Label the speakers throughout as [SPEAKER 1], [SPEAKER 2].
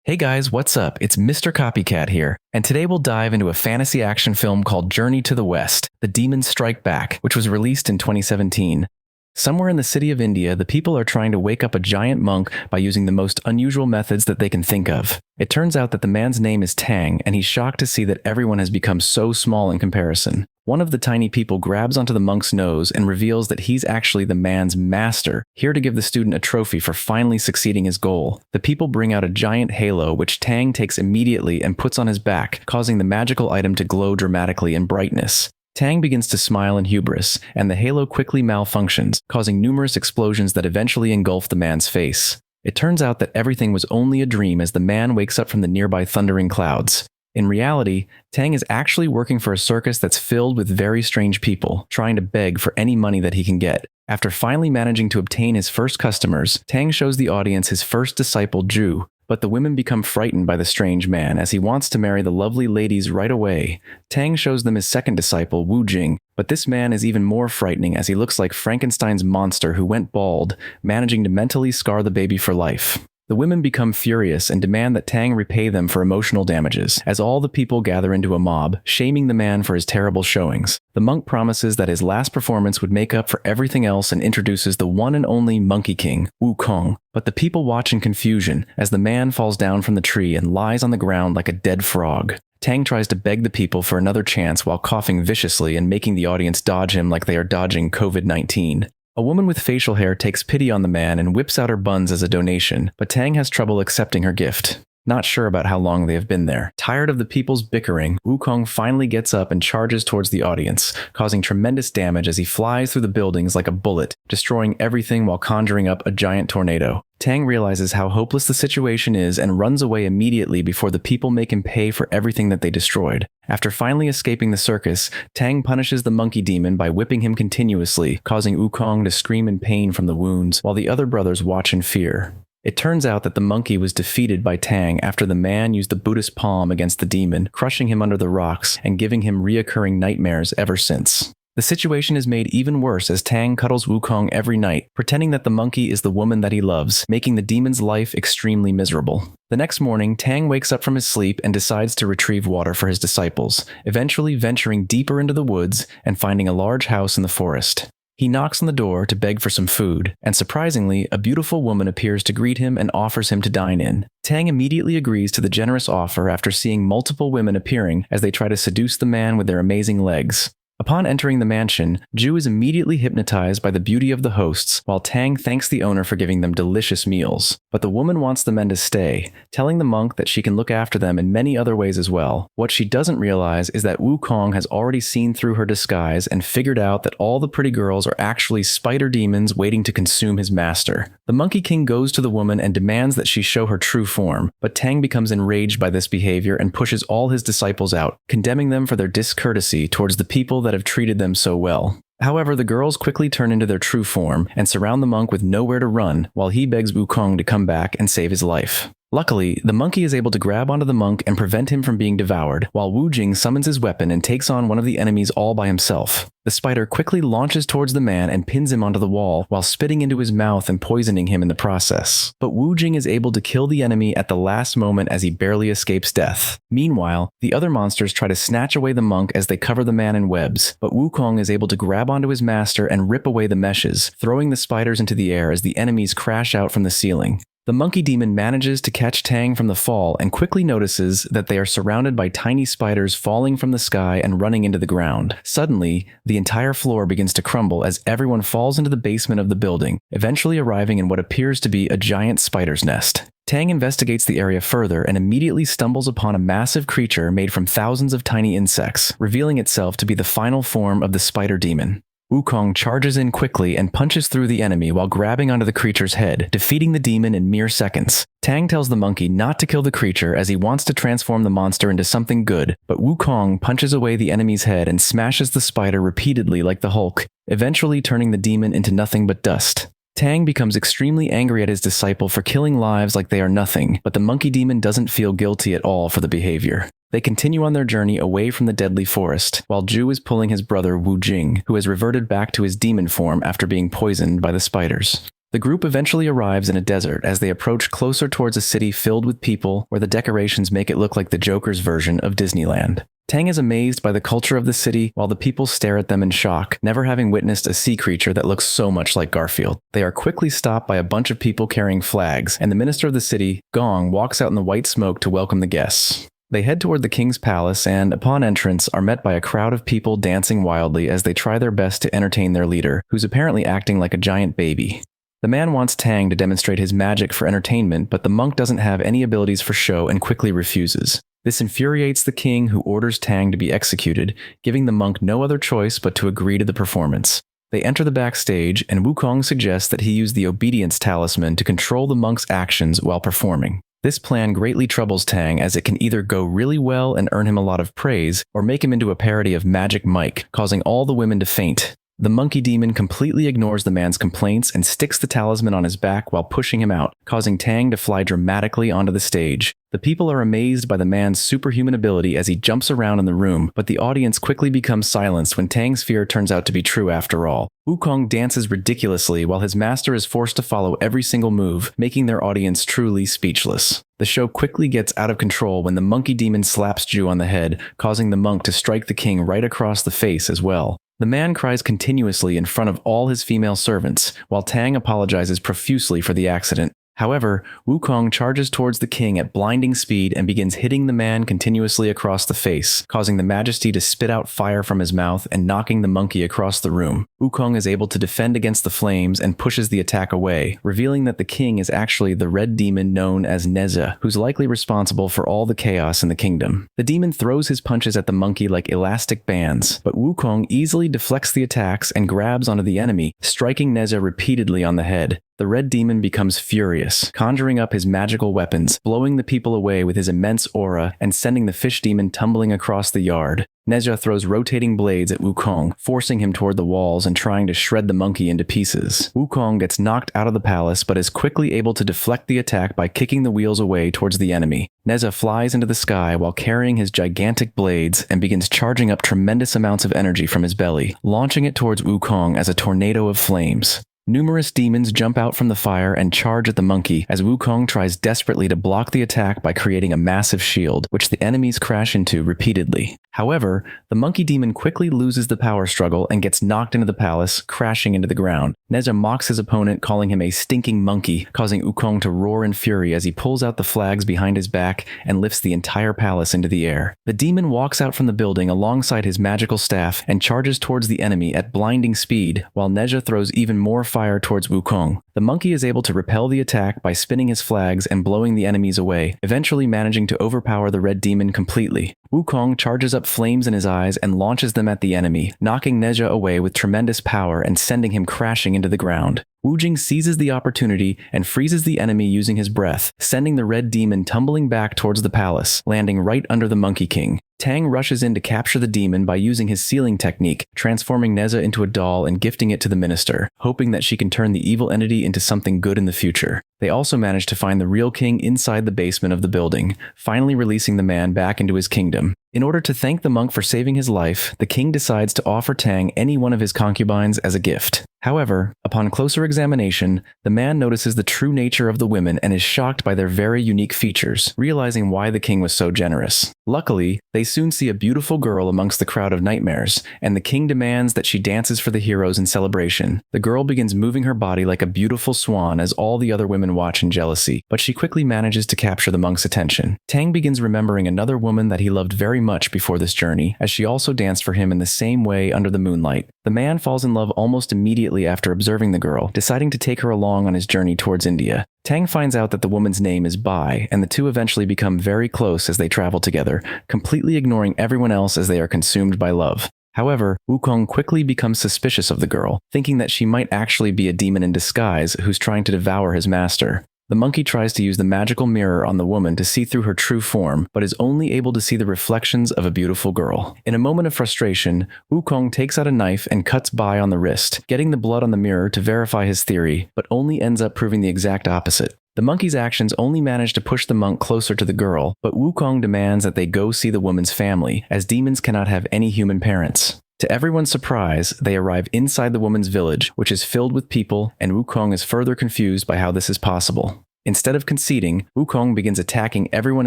[SPEAKER 1] Hey guys, what's up? It's Mr. Copycat here, and today we'll dive into a fantasy action film called Journey to the West, The Demons Strike Back, which was released in 2017. Somewhere in the city of India, the people are trying to wake up a giant monk by using the most unusual methods that they can think of. It turns out that the man's name is Tang, and he's shocked to see that everyone has become so small in comparison. One of the tiny people grabs onto the monk's nose and reveals that he's actually the man's master, here to give the student a trophy for finally succeeding his goal. The people bring out a giant halo, which Tang takes immediately and puts on his back, causing the magical item to glow dramatically in brightness. Tang begins to smile in hubris, and the halo quickly malfunctions, causing numerous explosions that eventually engulf the man's face. It turns out that everything was only a dream as the man wakes up from the nearby thundering clouds. In reality, Tang is actually working for a circus that's filled with very strange people, trying to beg for any money that he can get. After finally managing to obtain his first customers, Tang shows the audience his first disciple, Ju, but the women become frightened by the strange man as he wants to marry the lovely ladies right away. Tang shows them his second disciple, Wu Jing, but this man is even more frightening as he looks like Frankenstein's monster who went bald, managing to mentally scar the baby for life. The women become furious and demand that Tang repay them for emotional damages, as all the people gather into a mob, shaming the man for his terrible showings. The monk promises that his last performance would make up for everything else and introduces the one and only Monkey King, Wukong. But the people watch in confusion as the man falls down from the tree and lies on the ground like a dead frog. Tang tries to beg the people for another chance while coughing viciously and making the audience dodge him like they are dodging COVID-19. A woman with facial hair takes pity on the man and whips out her buns as a donation, but Tang has trouble accepting her gift. Not sure about how long they have been there. Tired of the people's bickering, Wukong finally gets up and charges towards the audience, causing tremendous damage as he flies through the buildings like a bullet, destroying everything while conjuring up a giant tornado. Tang realizes how hopeless the situation is and runs away immediately before the people make him pay for everything that they destroyed. After finally escaping the circus, Tang punishes the monkey demon by whipping him continuously, causing Wukong to scream in pain from the wounds, while the other brothers watch in fear. It turns out that the monkey was defeated by Tang after the man used the Buddhist palm against the demon, crushing him under the rocks and giving him reoccurring nightmares ever since. The situation is made even worse as Tang cuddles Wukong every night, pretending that the monkey is the woman that he loves, making the demon's life extremely miserable. The next morning, Tang wakes up from his sleep and decides to retrieve water for his disciples, eventually venturing deeper into the woods and finding a large house in the forest. He knocks on the door to beg for some food, and surprisingly, a beautiful woman appears to greet him and offers him to dine in. Tang immediately agrees to the generous offer after seeing multiple women appearing as they try to seduce the man with their amazing legs. Upon entering the mansion, Ju is immediately hypnotized by the beauty of the hosts, while Tang thanks the owner for giving them delicious meals. But the woman wants the men to stay, telling the monk that she can look after them in many other ways as well. What she doesn't realize is that Wukong has already seen through her disguise and figured out that all the pretty girls are actually spider demons waiting to consume his master. The Monkey King goes to the woman and demands that she show her true form, but Tang becomes enraged by this behavior and pushes all his disciples out, condemning them for their discourtesy towards the people that have treated them so well. However, the girls quickly turn into their true form and surround the monk with nowhere to run while he begs Wukong to come back and save his life. Luckily, the monkey is able to grab onto the monk and prevent him from being devoured, while Wu Jing summons his weapon and takes on one of the enemies all by himself. The spider quickly launches towards the man and pins him onto the wall while spitting into his mouth and poisoning him in the process. But Wu Jing is able to kill the enemy at the last moment as he barely escapes death. Meanwhile, the other monsters try to snatch away the monk as they cover the man in webs, but Wukong is able to grab onto his master and rip away the meshes, throwing the spiders into the air as the enemies crash out from the ceiling. The monkey demon manages to catch Tang from the fall and quickly notices that they are surrounded by tiny spiders falling from the sky and running into the ground. Suddenly, the entire floor begins to crumble as everyone falls into the basement of the building, eventually arriving in what appears to be a giant spider's nest. Tang investigates the area further and immediately stumbles upon a massive creature made from thousands of tiny insects, revealing itself to be the final form of the spider demon. Wukong charges in quickly and punches through the enemy while grabbing onto the creature's head, defeating the demon in mere seconds. Tang tells the monkey not to kill the creature as he wants to transform the monster into something good, but Wukong punches away the enemy's head and smashes the spider repeatedly like the Hulk, eventually turning the demon into nothing but dust. Tang becomes extremely angry at his disciple for killing lives like they are nothing, but the monkey demon doesn't feel guilty at all for the behavior. They continue on their journey away from the deadly forest, while Ju is pulling his brother Wu Jing, who has reverted back to his demon form after being poisoned by the spiders. The group eventually arrives in a desert as they approach closer towards a city filled with people where the decorations make it look like the Joker's version of Disneyland. Tang is amazed by the culture of the city while the people stare at them in shock, never having witnessed a sea creature that looks so much like Garfield. They are quickly stopped by a bunch of people carrying flags, and the minister of the city, Gong, walks out in the white smoke to welcome the guests. They head toward the king's palace and, upon entrance, are met by a crowd of people dancing wildly as they try their best to entertain their leader, who's apparently acting like a giant baby. The man wants Tang to demonstrate his magic for entertainment, but the monk doesn't have any abilities for show and quickly refuses. This infuriates the king, who orders Tang to be executed, giving the monk no other choice but to agree to the performance. They enter the backstage, and Wukong suggests that he use the obedience talisman to control the monk's actions while performing. This plan greatly troubles Tang, as it can either go really well and earn him a lot of praise, or make him into a parody of Magic Mike, causing all the women to faint. The monkey demon completely ignores the man's complaints and sticks the talisman on his back while pushing him out, causing Tang to fly dramatically onto the stage. The people are amazed by the man's superhuman ability as he jumps around in the room, but the audience quickly becomes silenced when Tang's fear turns out to be true after all. Wukong dances ridiculously while his master is forced to follow every single move, making their audience truly speechless. The show quickly gets out of control when the monkey demon slaps Ju on the head, causing the monk to strike the king right across the face as well. The man cries continuously in front of all his female servants, while Tang apologizes profusely for the accident. However, Wukong charges towards the king at blinding speed and begins hitting the man continuously across the face, causing the majesty to spit out fire from his mouth and knocking the monkey across the room. Wukong is able to defend against the flames and pushes the attack away, revealing that the king is actually the red demon known as Neza, who's likely responsible for all the chaos in the kingdom. The demon throws his punches at the monkey like elastic bands, but Wukong easily deflects the attacks and grabs onto the enemy, striking Neza repeatedly on the head. The red demon becomes furious, conjuring up his magical weapons, blowing the people away with his immense aura and sending the fish demon tumbling across the yard. Nezha throws rotating blades at Wukong, forcing him toward the walls and trying to shred the monkey into pieces. Wukong gets knocked out of the palace but is quickly able to deflect the attack by kicking the wheels away towards the enemy. Nezha flies into the sky while carrying his gigantic blades and begins charging up tremendous amounts of energy from his belly, launching it towards Wukong as a tornado of flames. Numerous demons jump out from the fire and charge at the monkey as Wukong tries desperately to block the attack by creating a massive shield, which the enemies crash into repeatedly. However, the monkey demon quickly loses the power struggle and gets knocked into the palace, crashing into the ground. Nezha mocks his opponent, calling him a stinking monkey, causing Wukong to roar in fury as he pulls out the flags behind his back and lifts the entire palace into the air. The demon walks out from the building alongside his magical staff and charges towards the enemy at blinding speed, while Nezha throws even more fire towards Wukong. The monkey is able to repel the attack by spinning his flags and blowing the enemies away, eventually managing to overpower the red demon completely. Wukong charges up flames in his eyes and launches them at the enemy, knocking Nezha away with tremendous power and sending him crashing into the ground. Wujing seizes the opportunity and freezes the enemy using his breath, sending the red demon tumbling back towards the palace, landing right under the Monkey King. Tang rushes in to capture the demon by using his sealing technique, transforming Nezha into a doll and gifting it to the minister, hoping that she can turn the evil entity into something good in the future. They also manage to find the real king inside the basement of the building, finally releasing the man back into his kingdom. In order to thank the monk for saving his life, the king decides to offer Tang any one of his concubines as a gift. However, upon closer examination, the man notices the true nature of the women and is shocked by their very unique features, realizing why the king was so generous. Luckily, they soon see a beautiful girl amongst the crowd of nightmares, and the king demands that she dances for the heroes in celebration. The girl begins moving her body like a beautiful swan as all the other women watch in jealousy, but she quickly manages to capture the monk's attention. Tang begins remembering another woman that he loved very much before this journey, as she also danced for him in the same way under the moonlight. The man falls in love almost immediately after observing the girl, deciding to take her along on his journey towards India. Tang finds out that the woman's name is Bai, and the two eventually become very close as they travel together, completely ignoring everyone else as they are consumed by love. However, Wukong quickly becomes suspicious of the girl, thinking that she might actually be a demon in disguise who's trying to devour his master. The monkey tries to use the magical mirror on the woman to see through her true form, but is only able to see the reflections of a beautiful girl. In a moment of frustration, Wukong takes out a knife and cuts Bai on the wrist, getting the blood on the mirror to verify his theory, but only ends up proving the exact opposite. The monkey's actions only manage to push the monk closer to the girl, but Wukong demands that they go see the woman's family, as demons cannot have any human parents. To everyone's surprise, they arrive inside the woman's village, which is filled with people, and Wukong is further confused by how this is possible. Instead of conceding, Wukong begins attacking everyone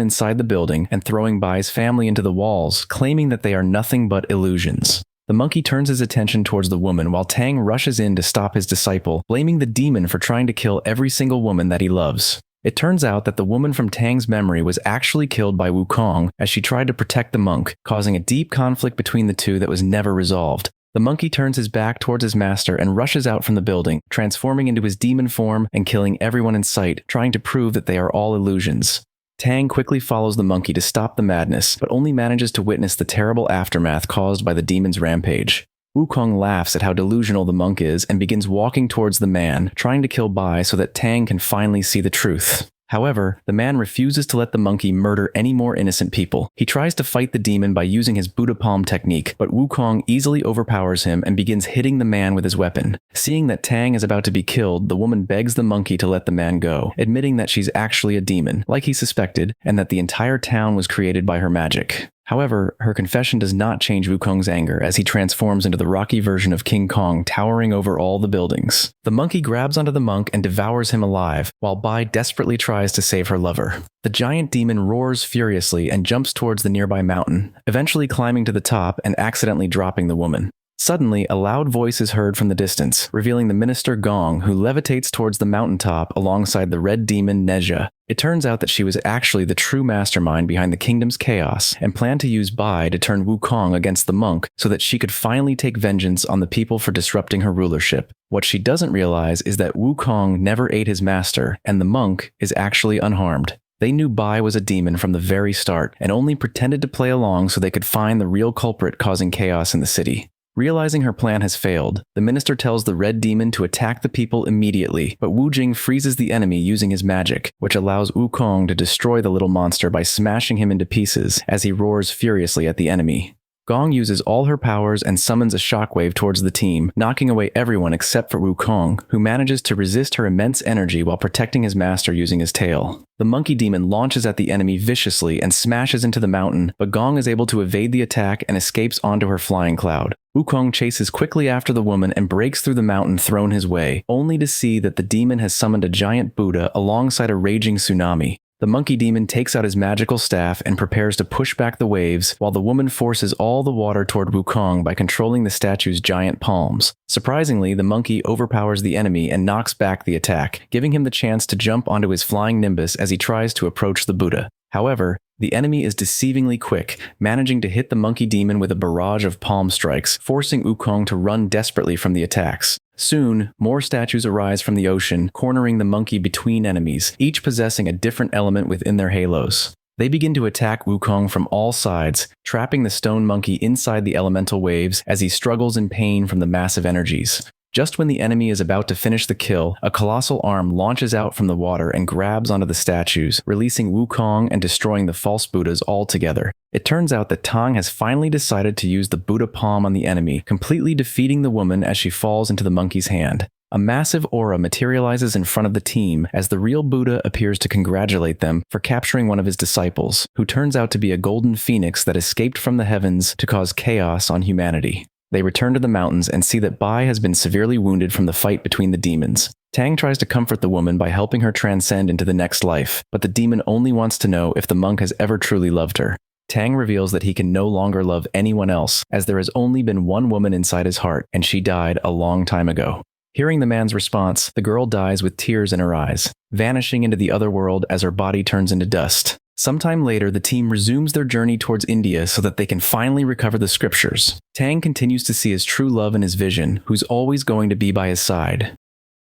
[SPEAKER 1] inside the building and throwing Bai's family into the walls, claiming that they are nothing but illusions. The monkey turns his attention towards the woman while Tang rushes in to stop his disciple, blaming the demon for trying to kill every single woman that he loves. It turns out that the woman from Tang's memory was actually killed by Wukong as she tried to protect the monk, causing a deep conflict between the two that was never resolved. The monkey turns his back towards his master and rushes out from the building, transforming into his demon form and killing everyone in sight, trying to prove that they are all illusions. Tang quickly follows the monkey to stop the madness, but only manages to witness the terrible aftermath caused by the demon's rampage. Wukong laughs at how delusional the monk is and begins walking towards the man, trying to kill Bai so that Tang can finally see the truth. However, the man refuses to let the monkey murder any more innocent people. He tries to fight the demon by using his Buddha palm technique, but Wukong easily overpowers him and begins hitting the man with his weapon. Seeing that Tang is about to be killed, the woman begs the monkey to let the man go, admitting that she's actually a demon, like he suspected, and that the entire town was created by her magic. However, her confession does not change Wukong's anger as he transforms into the rocky version of King Kong towering over all the buildings. The monkey grabs onto the monk and devours him alive, while Bai desperately tries to save her lover. The giant demon roars furiously and jumps towards the nearby mountain, eventually climbing to the top and accidentally dropping the woman. Suddenly, a loud voice is heard from the distance, revealing the minister Gong, who levitates towards the mountaintop alongside the red demon Nezha. It turns out that she was actually the true mastermind behind the kingdom's chaos and planned to use Bai to turn Wukong against the monk so that she could finally take vengeance on the people for disrupting her rulership. What she doesn't realize is that Wukong never ate his master, and the monk is actually unharmed. They knew Bai was a demon from the very start and only pretended to play along so they could find the real culprit causing chaos in the city. Realizing her plan has failed, the minister tells the red demon to attack the people immediately, but Wu Jing freezes the enemy using his magic, which allows Wukong to destroy the little monster by smashing him into pieces as he roars furiously at the enemy. Gong uses all her powers and summons a shockwave towards the team, knocking away everyone except for Wukong, who manages to resist her immense energy while protecting his master using his tail. The monkey demon launches at the enemy viciously and smashes into the mountain, but Gong is able to evade the attack and escapes onto her flying cloud. Wukong chases quickly after the woman and breaks through the mountain thrown his way, only to see that the demon has summoned a giant Buddha alongside a raging tsunami. The monkey demon takes out his magical staff and prepares to push back the waves, while the woman forces all the water toward Wukong by controlling the statue's giant palms. Surprisingly, the monkey overpowers the enemy and knocks back the attack, giving him the chance to jump onto his flying nimbus as he tries to approach the Buddha. However, the enemy is deceivingly quick, managing to hit the monkey demon with a barrage of palm strikes, forcing Wukong to run desperately from the attacks. Soon, more statues arise from the ocean, cornering the monkey between enemies, each possessing a different element within their halos. They begin to attack Wukong from all sides, trapping the stone monkey inside the elemental waves as he struggles in pain from the massive energies. Just when the enemy is about to finish the kill, a colossal arm launches out from the water and grabs onto the statues, releasing Wukong and destroying the false Buddhas altogether. It turns out that Tang has finally decided to use the Buddha palm on the enemy, completely defeating the woman as she falls into the monkey's hand. A massive aura materializes in front of the team as the real Buddha appears to congratulate them for capturing one of his disciples, who turns out to be a golden phoenix that escaped from the heavens to cause chaos on humanity. They return to the mountains and see that Bai has been severely wounded from the fight between the demons. Tang tries to comfort the woman by helping her transcend into the next life, but the demon only wants to know if the monk has ever truly loved her. Tang reveals that he can no longer love anyone else, as there has only been one woman inside his heart, and she died a long time ago. Hearing the man's response, the girl dies with tears in her eyes, vanishing into the other world as her body turns into dust. Sometime later, the team resumes their journey towards India so that they can finally recover the scriptures. Tang continues to see his true love in his vision, who's always going to be by his side.